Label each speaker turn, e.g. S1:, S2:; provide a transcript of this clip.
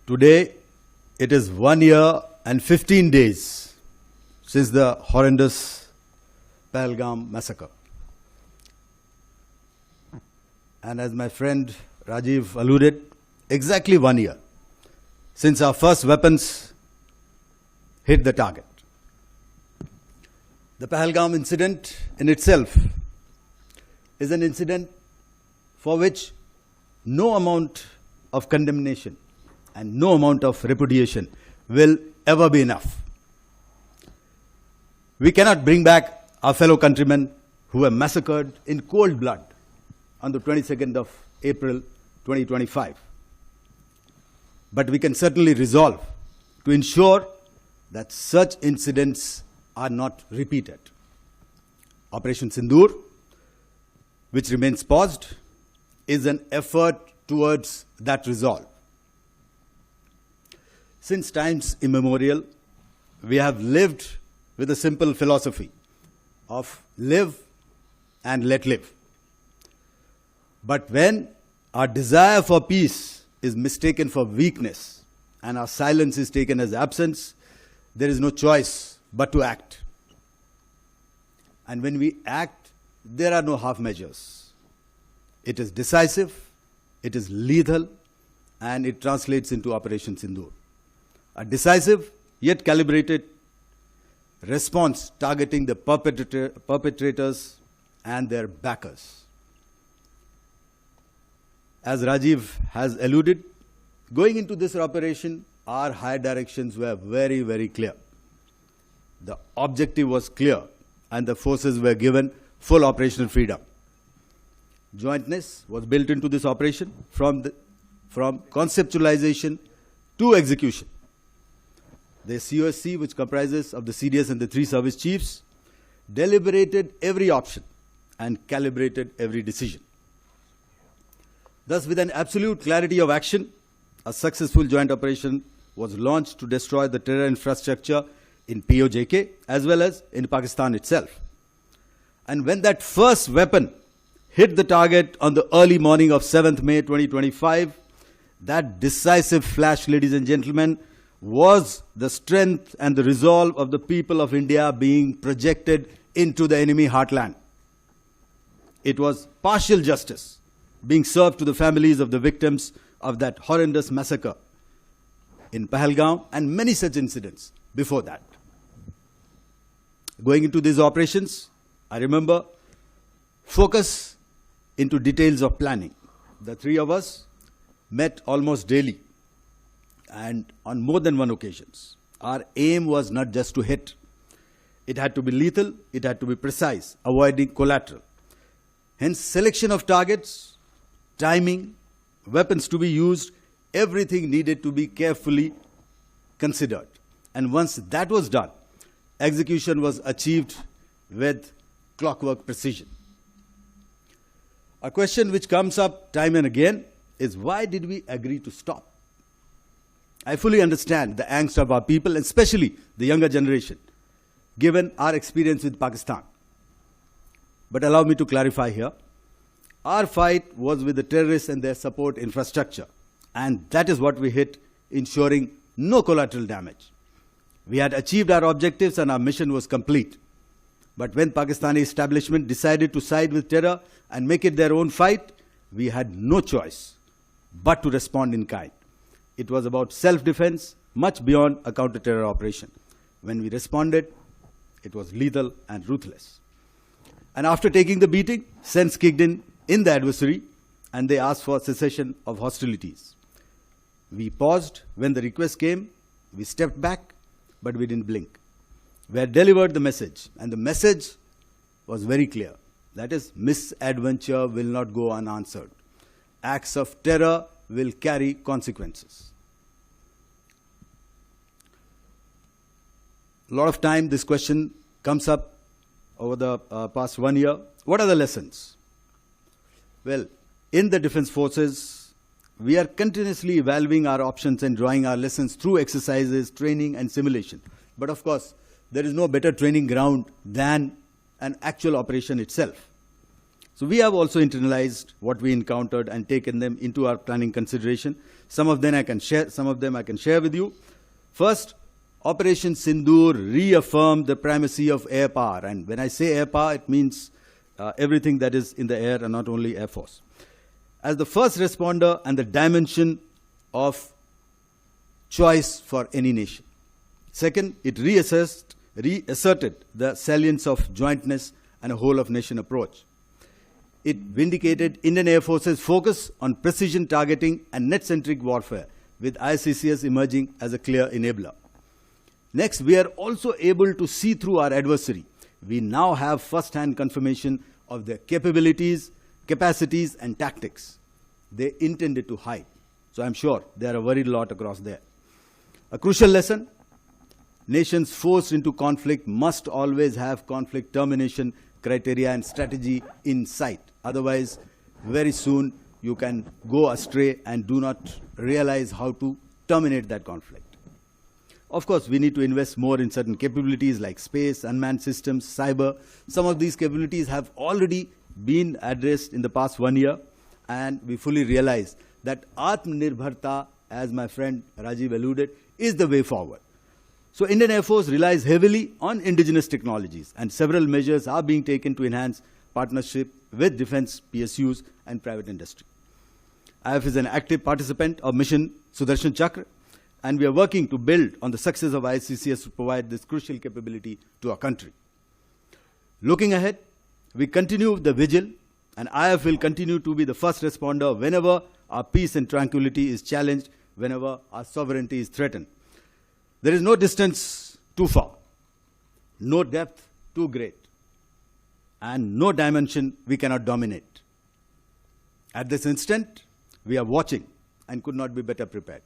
S1: Today, it is 1 year and 15 days since the horrendous Pahalgam massacre. And as my friend Rajiv alluded, exactly 1 year since our first weapons hit the target. The Pahalgam incident in itself is an incident for which no amount of condemnation and no amount of repudiation will ever be enough. We cannot bring back our fellow countrymen who were massacred in cold blood on the 22nd of April 2025. But we can certainly resolve to ensure that such incidents are not repeated. Operation Sindoor, which remains paused, is an effort towards that resolve. Since times immemorial, we have lived with a simple philosophy of live and let live. But when our desire for peace is mistaken for weakness and our silence is taken as absence, there is no choice but to act. And when we act, there are no half measures. It is decisive, it is lethal, and it translates into Operation Sindoor. A decisive yet calibrated response targeting the perpetrators and their backers. As Rajiv has alluded, going into this operation, our higher directions were very, very clear. The objective was clear, and the forces were given full operational freedom. Jointness was built into this operation from conceptualization to execution. The COSC, which comprises of the CDS and the 3 service chiefs, deliberated every option and calibrated every decision. Thus, with an absolute clarity of action, a successful joint operation was launched to destroy the terror infrastructure in POJK as well as in Pakistan itself. And when that first weapon hit the target on the early morning of 7th May 2025, that decisive flash, ladies and gentlemen, was the strength and the resolve of the people of India being projected into the enemy heartland. It was partial justice being served to the families of the victims of that horrendous massacre in Pahalgam and many such incidents before that. Going into these operations, I remember focus into details of planning. The 3 of us met almost daily and on more than one occasions. Our aim was not just to hit. It had to be lethal, it had to be precise, avoiding collateral. Hence, selection of targets, timing, weapons to be used, everything needed to be carefully considered. And once that was done, execution was achieved with clockwork precision. A question which comes up time and again is, why did we agree to stop? I fully understand the angst of our people, especially the younger generation, given our experience with Pakistan. But allow me to clarify here. Our fight was with the terrorists and their support infrastructure, and that is what we hit, ensuring no collateral damage. We had achieved our objectives and our mission was complete. But when Pakistani establishment decided to side with terror and make it their own fight, we had no choice but to respond in kind. It was about self-defense, much beyond a counter-terror operation. When we responded, it was lethal and ruthless. And after taking the beating, sense kicked in the adversary, and they asked for cessation of hostilities. We paused when the request came, we stepped back, but we didn't blink. We had delivered the message, and the message was very clear. That is, misadventure will not go unanswered. Acts of terror will carry consequences. A lot of time this question comes up over the past 1 year. What are the lessons? Well, in the defense forces, we are continuously evaluating our options and drawing our lessons through exercises, training, and simulation. But of course, there is no better training ground than an actual operation itself. So we have also internalized what we encountered and taken them into our planning consideration. Some of them I can share with you. First, Operation Sindoor reaffirmed the primacy of air power. And when I say air power, it means everything that is in the air and not only Air Force. As the first responder and the dimension of choice for any nation. Second, it reasserted the salience of jointness and a whole-of-nation approach. It vindicated Indian Air Force's focus on precision targeting and net-centric warfare, with ICCS emerging as a clear enabler. Next, we are also able to see through our adversary. We now have first-hand confirmation of their capabilities, capacities, and tactics they intended to hide. So I'm sure there are a very lot across there. A crucial lesson: nations forced into conflict must always have conflict termination criteria and strategy in sight. Otherwise, very soon you can go astray and do not realize how to terminate that conflict. Of course, we need to invest more in certain capabilities like space, unmanned systems, cyber. Some of these capabilities have already been addressed in the past 1 year, and we fully realize that Atmanirbharta, as my friend Rajiv alluded, is the way forward. So Indian Air Force relies heavily on indigenous technologies, and several measures are being taken to enhance partnership with defense PSUs and private industry. IAF is an active participant of Mission Sudarshan Chakra, and we are working to build on the success of ICCS to provide this crucial capability to our country. Looking ahead, we continue the vigil, and IAF will continue to be the first responder whenever our peace and tranquility is challenged, whenever our sovereignty is threatened. There is no distance too far, no depth too great, and no dimension we cannot dominate. At this instant, we are watching and could not be better prepared.